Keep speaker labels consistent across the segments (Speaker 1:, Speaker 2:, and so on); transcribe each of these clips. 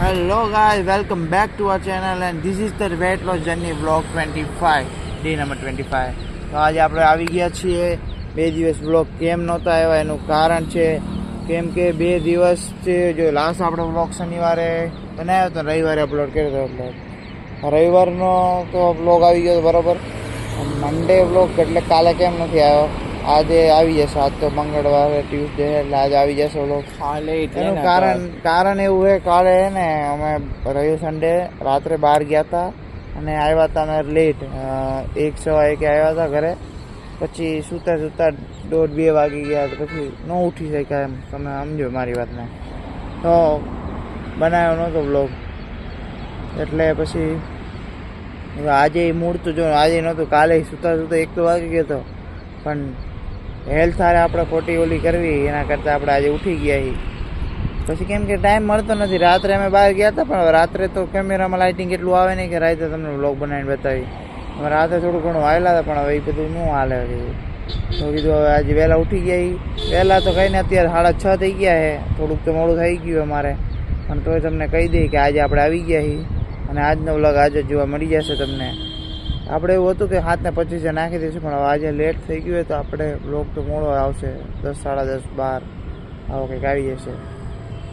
Speaker 1: Hello guys, welcome back to our channel and this is the weight loss journey vlog 25, day number 25. તો આજે આપણે આવી ગયા છીએ 2 દિવસ વ્લોગ કેમ નહોતા આવ્યા એનું કારણ છે કેમ કે 2 દિવસથી જો લાસ્ટ આપણો વ્લોગ શનિવારે બનાવ્યો હતો, રવિવારે અપલોડ કર્યો હતો. એટલે રવિવારનો તો વ્લોગ આવી ગયો બરાબર. મંડે વ્લોગ એટલે કાલે કેમ નથી આવ્યો, આજે આવી જશે. આજ તો મંગળવાર ટ્યુઝડે એટલે આજે આવી જશે વ્લોગ. એનું કારણ એવું છે, કાલે ને અમે રહ્યું સન્ડે રાત્રે બહાર ગયા હતા અને આવ્યા હતા અમે લેટ, 1:15 આવ્યા હતા ઘરે. પછી સૂતા 1:30-2 વાગી ગયા, તો પછી ન ઉઠી શક્યા એમ, તમે સમજો મારી વાતને. તો બનાવ્યો નહોતો વ્લોગ એટલે પછી આજે મૂડ તો જો આજે નહોતું, કાલે સૂતા 1 વાગી ગયો હતો. પણ હેલ્થ સારે આપણે ખોટી ઓલી કરવી એના કરતાં આપણે આજે ઉઠી ગયા. પછી કેમ કે ટાઈમ મળતો નથી. રાત્રે અમે બહાર ગયા હતા પણ રાત્રે તો કેમેરામાં લાઇટિંગ એટલું આવે નહીં કે રાતે તમને વ્લોગ બનાવીને બતાવી. અમે રાતે થોડું ઘણું આવેલા હતા પણ હવે એ બધું ન હાલે. તો કીધું હવે આજે વહેલા ઉઠી ગયા. વહેલા તો કંઈ નહીં, અત્યારે 6:30 થઈ ગયા છે. થોડુંક તો મોડું થઈ ગયું અમારે, પણ તોય તમને કહી દઈએ કે આજે આપણે આવી ગયા છીએ અને આજનો વ્લોગ આજે જોવા મળી જશે તમને. આપણે એવું હતું કે 7:25 નાખી દઈશું પણ હવે આજે લેટ થઈ ગયું હોય તો આપણે વ્લોગ તો મોડો આવશે, 10, 10:30, 12 આવો કંઈક આવી જશે.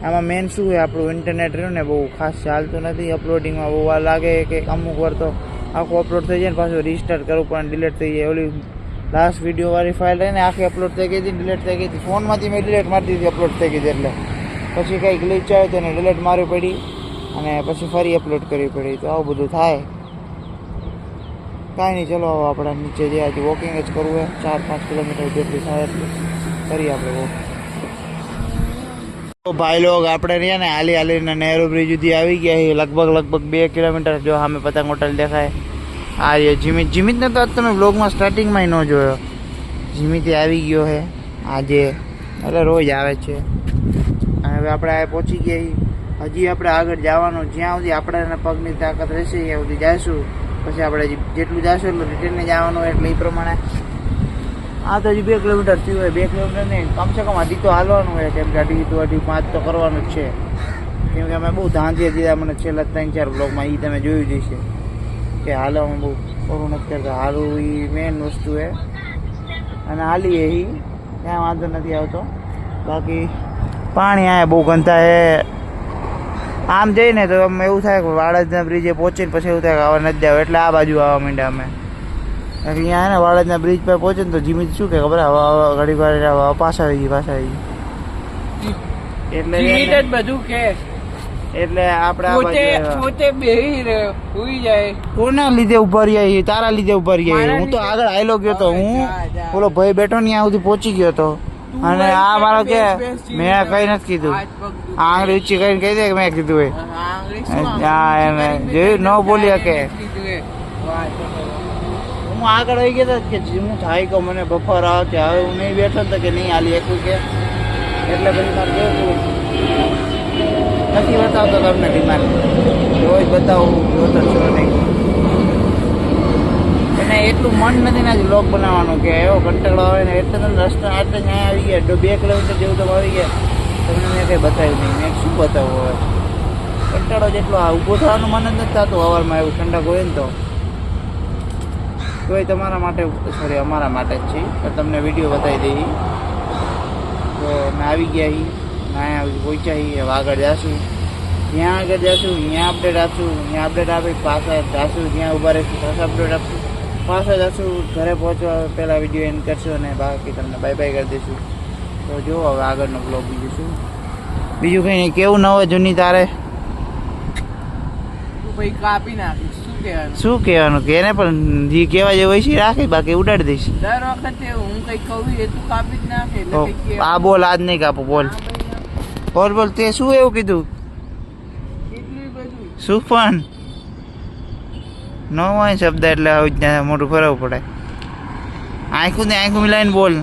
Speaker 1: આમાં મેન શું છે, આપણું ઇન્ટરનેટ રહ્યું ને બહુ ખાસ ચાલતું નથી. અપલોડિંગમાં બહુ વાર લાગે કે અમુક વાર તો આખું અપલોડ થઈ જાય ને પાછું રિસ્ટાર્ટ કરવું પણ ડિલીટ થઈ જાય. ઓલી લાસ્ટ વિડીયોવાળી ફાઇલ રહીને આખી અપલોડ થઈ ગઈ હતી, ડિલીટ થઈ ગઈ હતી. ફોનમાંથી મેં ડિલીટ મારી દીધી, અપલોડ થઈ ગઈ હતી. એટલે પછી કંઈ ગ્લિચ આવે તો એને ડિલીટ મારવી પડી અને પછી ફરી અપલોડ કરવી પડી. તો આવું બધું થાય. કાંઈ નહીં, ચલો આપણે નીચે જે આજે વોકિંગ જ કરવું હોય, 4-5 કિલોમીટર જેટલી થાય એટલું કરીએ આપણે વોક. તો ભાઈ લોગ આપણે રહ્યા ને હાલીને નહેરુ બ્રિજ સુધી આવી ગયા છીએ. લગભગ 2 કિલોમીટર. જો સામે પતંગ હોટલ દેખાય. આ જીમિતને તો તમે બ્લોગમાં સ્ટાર્ટિંગમાં ન જોયો. જીમિતે આવી ગયો છે આજે, એટલે રોજ આવે છે. હવે આપણે આ પહોંચી ગયા. હજી આપણે આગળ જવાનું, જ્યાં સુધી આપણે પગની તાકાત રહેશે ત્યાં સુધી જઈશું. પછી આપણે જેટલું જઈશું એટલું રિટર્નને જવાનું એટલે એ પ્રમાણે. આ તો હજી 2 કિલોમીટર થયું હોય. 2 કિલોમીટર નહીં, કમસે કમ હજી તો હાલવાનું હોય, કેમ કે 2.5 તો કરવાનું જ છે. કેમ કે અમે બહુ ધાંધીએ દીધા મને છેલ્લા 3-4 બ્લોગમાં. એ તમે જોયું જ હશે કે હાલવામાં બહુ ખરું નથી કરતા. હાલવું એ મેઇન વસ્તુ છે અને હાલીએ એ ત્યાં વાંધો નથી આવતો. બાકી પાણી આ બહુ ગંદા છે. આમ જઈને તો આમ એવું થાય કે વાડજના બ્રિજે પહોંચીને પછી એવું થાય કે હવે નથી જાવ, એટલે આ બાજુ આવવા માંડ્યા અમે. અહીંયા ને વાડજના બ્રિજ પર પહોંચે ને તો જીમિત શું કે ખબર, હવે ઘડી વાર પાછા આવી ગઈ એટલે
Speaker 2: બધું કે
Speaker 1: એટલે આપણે
Speaker 2: પોતે બેહી રહ્યો સુઈ જાય.
Speaker 1: કોના લીધે ઉભા રહ્યા? તારા લીધે ઉભા રહ્યા. હું તો આગળ આવેલો ગયો તો, હું ઓલો ભાઈ બેઠો ને ત્યાં સુધી પહોંચી ગયો તો. અને આ મારો કે મેં કઈ નથી કીધું. આંગળી ઊંચી કરીને કહી દે કે મેં કીધું હોય. એને જોયું ન બોલી શકે. હું આગળ આવી ગયો કે હું થાય કે મને બફાર આવે છે, હવે હું નહીં બેઠો તો કે નહીં હાલી એકું કે. એટલે પછી મારે જોયું નથી બતાવતો તમને ડિમાન્ડ, રોજ બતાવું જોતો છો નહીં. એને એટલું મન નથી ને વ્લોગ બનાવવાનું કે એવો કંટાળો આવે ને. એટલે તમે રસ્તા આટલે ત્યાં આવી ગયા, 2 કિલોમીટર જેવું તમે આવી ગયા, તમને મેં કંઈ બતાવ્યું નહીં. મેં શું બતાવવું હવે? કંટાળો જેટલો ઊભો થવાનું મન જ નથી થતું સવારમાં, એવું ઠંડક હોય ને તો. તોય તમારા માટે સોરી અમારા માટે જ છે, પણ તમને વિડીયો બતાવી દઈએ. તો અમે આવી ગયા છીએ, અહીંયા પહોંચ્યા છીએ. હવે આગળ જઈશું, જ્યાં આગળ જઈશું ત્યાં અપડેટ આપશું. ત્યાં અપડેટ આપી પાછા જઈશું, જ્યાં ઊભા રહીશું પાછા અપડેટ આપશું. પાછા જઈશું ઘરે પહોંચવા પહેલાં વિડીયો એન્ડ કરશું અને બાકી તમને બાય બાય કરી દઈશું. તો જો હવે આગળનો બ્લોગ બીજું શું, બીજું કંઈ નહીં. કેવું ન હોય જૂની તારે
Speaker 2: કાપી નાખીશ.
Speaker 1: શું કહેવાનું કે એને પણ જે કહેવા જેવું હોય છે રાખી, બાકી ઉડાડી દઈશ.
Speaker 2: દર વખતે હું કઈ કહું એ તું કાપી જ નાખે.
Speaker 1: આ બોલ, આજ નહીં કાપો. બોલ તે શું એવું કીધું? શું પણ ન હોય શબ્દ એટલે મોટું ફરવું પડે. આંખું ને આંખું મિલાઈને બોલ.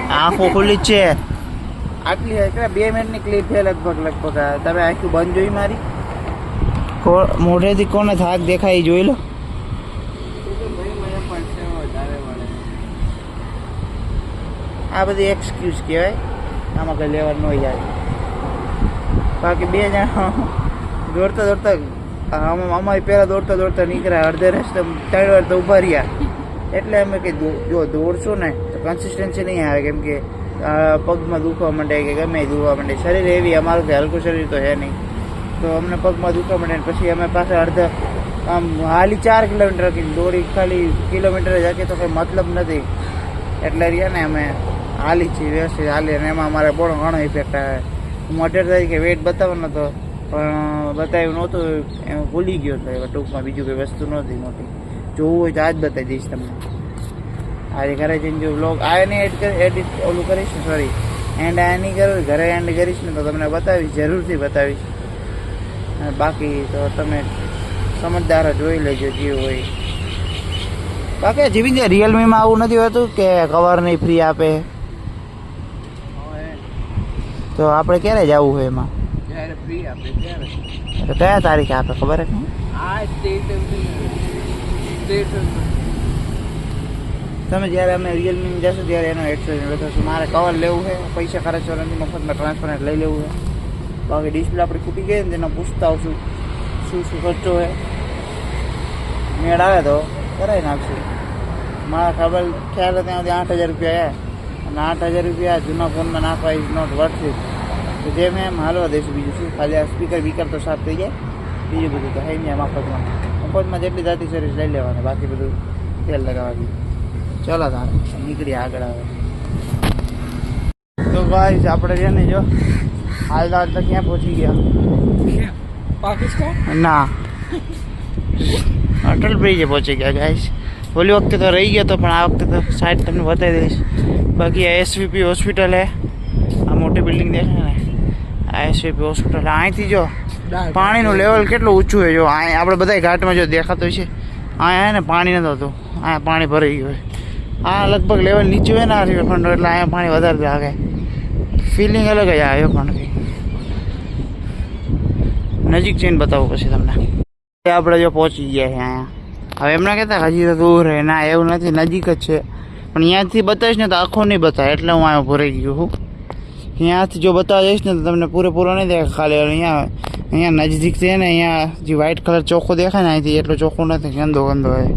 Speaker 1: આંખો ખુલ્લી જ છે. આટલી 2 મિનિટની ક્લિપ છે લગભગ. તમે આંખું બંધ જોઈ મારી? મોઢેથી કોને થાક દેખાય જોઈ લો. આ બધી એક્સક્યુઝ કહેવાય, આમાં કંઈ લેવા ન જાય. બાકી 2 જણા દોડતા દોડતા અમારી પહેલાં દોડતા નીકળ્યા, અડધે રસ્તે 3 વાર તો ઊભા રહ્યા. એટલે અમે કે જો દોડશો ને તો કન્સિસ્ટન્સી નહીં આવે, કેમ કે પગમાં દુખવા માંડે કે ગમે દુખવા માંડે. શરીર એવી અમારું કે હલકું શરીર તો હે નહીં, તો અમને પગમાં દુખવા માંડે. પછી અમે પાછા અડધા આમ હાલી 4 કિલોમીટર દોડી, ખાલી કિલોમીટર જ હતી તો કંઈ મતલબ નથી. એટલે રહ્યા ને અમે હાલી છીએ વ્યવસ્થિત હાલી, અને એમાં અમારે બહુ ઘણો ઇફેક્ટ આવે. હું 18 તારીખે વેટ બતાવવાનો હતો પણ બતાવ્યું નહોતું, એમ ભૂલી ગયો હતો. એમાં ટૂંકમાં બીજું કંઈ વસ્તુ નહોતી મોટી. જોવું હોય તો આજ બતાવી દઈશ તમને. આજે ઘરે જઈને જો વ્લોગ આ નહીં એડિટ ઓલું કરીશ ને, સોરી એન્ડ આ નહીં કરું, ઘરે એન્ડ કરીશ ને તો તમને બતાવીશ, જરૂરથી બતાવીશ. અને બાકી તો તમે સમજદાર જોઈ લેજો જે હોય. બાકી જીવીન રિયલમીમાં આવું નથી હોતું કે કવર નહીં ફ્રી આપે. તો આપણે ક્યારે જવું હોય એમાં?
Speaker 2: જ્યારે ફ્રી આપે ત્યારે.
Speaker 1: તો કયા તારીખે આપે ખબર છે?
Speaker 2: આ સ્ટેટ
Speaker 1: તમે જ્યારે અમે રિયલમી જશો ત્યારે એનો એક્સચેન્જ બતાવશું. મારે કવર લેવું છે, પૈસા ખર્ચવા નથી, મફતમાં ટ્રાન્સપરન્ટ લઈ લેવું છે. બાકી ડિસ્પ્લે આપણી ખૂટી ગઈ ને તેનો પૂછતા આવશું શું ખર્ચો છે. મેળ આવે તો કરાવી નાખશું. મારા ખ્યાલ ત્યાં 8,000 રૂપિયા અને 8,000 રૂપિયા જૂના ફોનમાં નાખવા ઇઝ નોટ વર્થ ઇટ. તો જેમ એમ હાલવા દઈશું. બીજું શું, ખાલી આ સ્પીકર તો સાફ થઈ જાય, બીજું બધું તો થઈ જાય. મફતમાં જેટલી જાતી સર્વિસ લઈ લેવાની, બાકી બધું તેલ લગાવવા દઈએ. ચલો તારે નીકળી આગળ આવે. તો ગાઈસ આપણે છે ને જો હાલતા તો ક્યાં પહોંચી ગયા?
Speaker 2: પાકિસ્તાન
Speaker 1: ના, અટલ બ્રિજે પહોંચી ગયા ગાઈસ. ઓલી વખતે તો રહી ગયો હતો પણ આ વખતે તો સાઈડ તમને બતાવી દઈશ. બાકી આ એસવીપી હોસ્પિટલ હે, આ મોટી બિલ્ડિંગ દેખાય ને, આ એસવીપી હોસ્પિટલ. અહીંથી જો પાણીનું લેવલ કેટલું ઊંચું હોય. જો અહીં આપણે બધા ઘાટમાં જો દેખાતું છે, અહીંયા ને પાણી નથી હોતું, અહીંયા પાણી ભરાઈ ગયું હોય. આ લગભગ લેવલ નીચું હોય ને આ રિવરફ્રન્ટ, એટલે અહીંયા પાણી વધારે લાગે. ફિલિંગ અલગ જ આવે પણ નજીક જઈને બતાવું પછી તમને. આપણે જો પહોંચી ગયા છે અહીંયા. હવે એમના કહેતા હજી તો દૂર રહે, ના એવું નથી, નજીક જ છે. પણ અહીંયાથી બતાવીશ ને તો આખો નહીં બતાવે, એટલે હું અહીંયા ભરાઈ ગયો છું. અહીંયાથી જો બતાવવા જઈશ ને તો તમને પૂરેપૂરો નહીં દેખાય. ખાલી અહીંયા નજીક છે ને, અહીંયા જે વ્હાઇટ કલર ચોખ્ખું દેખાય ને અહીંથી એટલું ચોખ્ખું નથી, ગંદો હોય.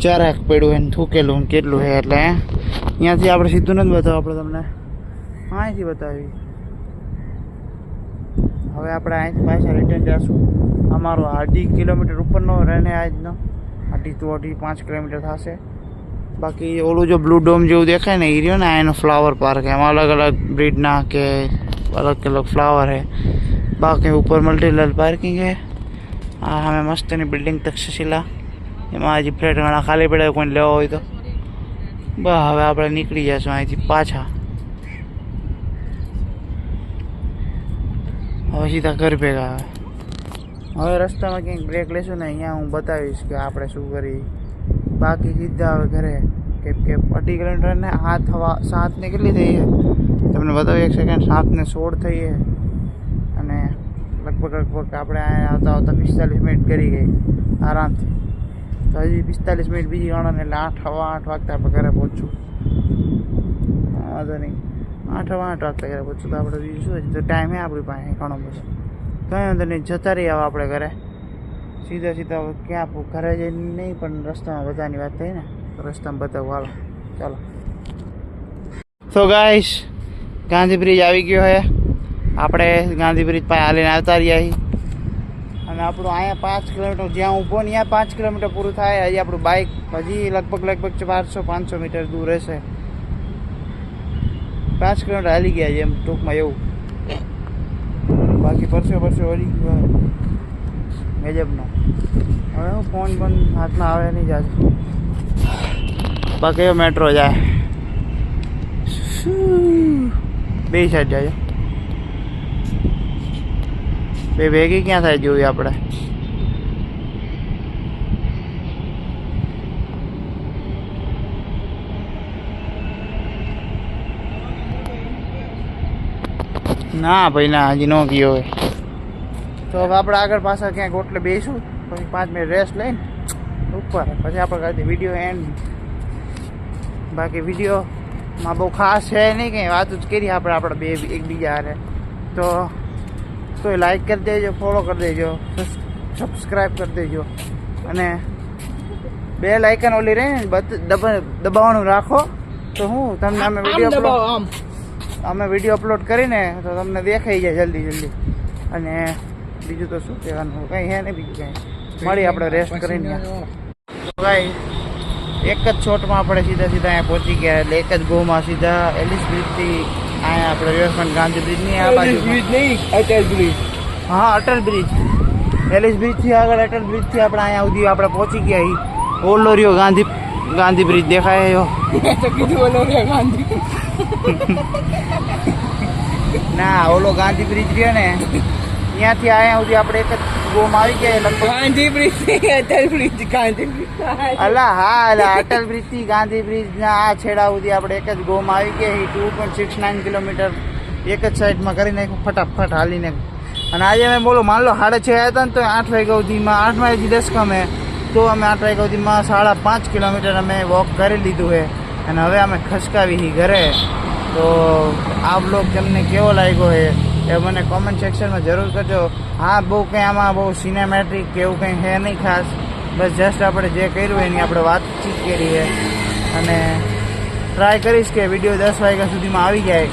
Speaker 1: જરાક પડ્યું હોય ને થૂકેલું કેટલું છે, એટલે અહીંયાથી આપણે સીધું નથી બતાવું, આપણે તમને અહીંથી બતાવી. હવે આપણે અહીંથી પાછા રિટર્ન જઈશું. અમારો 2.5 કિલોમીટર ઉપરનો રન આજનો, 2.5 કિલોમીટર થશે. બાકી ઓલું જો બ્લુ ડોમ જેવું દેખાય ને એ રહ્યો ને, એનો ફ્લાવર પાર્ક. એમાં અલગ અલગ બ્રીડના કે અલગ અલગ ફ્લાવર છે. બાકી ઉપર મલ્ટી લેવલ પાર્કિંગ છે. આ અમે મસ્તની બિલ્ડિંગ તક્ષશિલા, એમાં હજી ફ્લેટ ઘણા ખાલી પડ્યા, કોઈને લેવા હોય તો. બસ હવે આપણે નીકળી જઈશું અહીંથી પાછા. હવે સીધા ઘર ભેગા. હવે રસ્તામાં ક્યાંક બ્રેક લેશું ને, અહીંયા હું બતાવીશ કે આપણે શું કરી. બાકી સીધા હવે ઘરે, કેમ કે 2.5 કિલોમીટર ને 7 ને કેટલી થઈ છે તમને બતાવી. 1 સેકન્ડ, 7:16 થઈ છે. અને લગભગ આપણે આવતા 45 મિનિટ કરી ગઈ આરામથી. તો હજી 45 મિનિટ બીજી ગણો ને, એટલે 8 વાગતા આપણે ઘરે પહોંચશું. વાંધો નહીં, 8 વાગતા ઘરે પહોંચશું. તો આપણે બીજું શું હજી તો ટાઈમ છે આપણી પાસે ઘણો બધો. કંઈ વાંધો નહીં, જતા રહીએ હવે આપણે ઘરે. સીધા ક્યાં ઘરે જઈને નહીં, પણ રસ્તામાં બધાની વાત થઈ ને, તો રસ્તામાં બતાવું. હાલો ચાલો. તો ગાઈસ ગાંધી બ્રિજ આવી ગયો છે. આપણે ગાંધી બ્રિજ પાસે હાલીને આવતા રહ્યા છીએ. અને આપણું અહીંયા 5 કિલોમીટર જ્યાં ઊભો ને ત્યાં 5 કિલોમીટર પૂરું થાય. હજી આપણું બાઇક હજી લગભગ 400-500 મીટર દૂર રહેશે. 5 કિલોમીટર હાલી ગયા છે એમ ટૂંકમાં એવું. બાકી પરસે વળી ગયો ગજબનો. હવે હું ફોન પણ હાથમાં આવે નહીં જાત. બાકી મેટ્રો જાય, બે સાઈડ જાય. બે ભેગી ક્યાં થાય જોઈએ આપણે. ના ભાઈ ના, હજી ન ગયો હોય. તો હવે આપણે આગળ પાછા ક્યાંક ઓટલે બેસીશું, પછી 5 મિનિટ રેસ્ટ લઈને ઉપર પછી આપણે કરી વિડીયો એન્ડ. બાકી વિડીયો માં બહુ ખાસ છે નહીં, કંઈ વાત જ કરી આપણે આપણા બે એકબીજા હારે. તો લાઈક કરી દેજો, ફોલો કરી દેજો, સબસ્ક્રાઈબ કરી દેજો, અને બે લાઇકન ઓલી રહે ને દબાવવાનું રાખો. તો હું તમને અમે વિડીયો અપલોડ કરીને તો તમને દેખાઈ જાય જલ્દી. અને બીજું તો શું કહેવાનું, કંઈ હે નહીં બીજું કંઈ. મળી આપણે રેસ્ટ કરીને. ભાઈ એક જ શોટમાં આપણે સીધા અહીંયા પહોંચી ગયા. એટલે એક જ ગોમાં સીધા એલિસ બ્રિજથી અહીંયા આપણે રિવરફ્રન્ટ ગાંધી બ્રિજની આ બાજુ.
Speaker 2: અટલ બ્રિજ.
Speaker 1: હા, અટલ બ્રિજ. એલિસ બ્રિજથી આગળ અટલ બ્રિજથી આપણે અહીંયા સુધી આપણે પહોંચી ગયા. ઓલો રહ્યો ગાંધી બ્રિજ દેખાય. ના, ઓલો ગાંધી બ્રિજ રહ્યો ને, ત્યાંથી અહીંયા સુધી આપણે એક જ ગોમાં આવી ગયા લગભગ.
Speaker 2: Gandhi bridge Atal bridge. Gandhi bridge.
Speaker 1: Atal bridge થી ગાંધી બ્રિજ ના આ છેડા સુધી આપણે એક જ ગોમાં આવી ગયા. 2.69 કિલોમીટર એક જ સાઈડમાં કરીને ફટાફટ હાલીને. અને આજે અમે બોલો માન લો 6:30 આવ્યા હતા ને તો 8 વાગ્યા સુધીમાં 8 વાગ્યાથી 10 કમે તો અમે 8 વાગ્યા સુધીમાં 5.5 કિલોમીટર અમે વોક કરી લીધું છે. અને હવે અમે ખસકાવી ઘરે. તો આ બ્લોગ તમને કેવો લાગ્યો છે એ મને કોમેન્ટ સેક્શનમાં જરૂર કરજો. હા, બહુ કંઈ આમાં બહુ સિનેમેટ્રિક કે એવું કંઈ છે નહીં ખાસ. બસ જસ્ટ આપણે જે કર્યું એની આપણે વાતચીત કરી છે. અને ટ્રાય કરીશ કે વિડીયો 10 વાગ્યા સુધીમાં આવી જાય.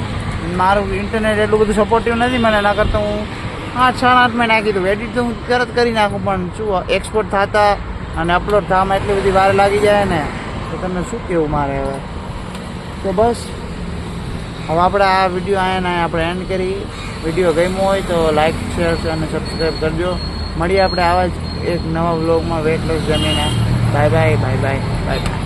Speaker 1: મારું ઇન્ટરનેટ એટલું બધું સપોર્ટિવ નથી મને, એના કરતાં હું 8-8 નાખી દઉં. એડિટ તો હું તરત કરી નાખું, પણ શું એક્સપોર્ટ થતા અને અપલોડ થવામાં એટલી બધી વાર લાગી જાય ને, તો તમને શું કહેવું મારે હવે. તો બસ હવે આપણે આ વિડીયો અહીંયા આપણે એન્ડ કરી. વિડીયો ગમ્યો હોય તો લાઈક, શેર અને સબસ્ક્રાઈબ કરજો. મળીએ આપણે આવા જ એક નવા વ્લોગમાં વેટ લોસ જમીને. Bye bye.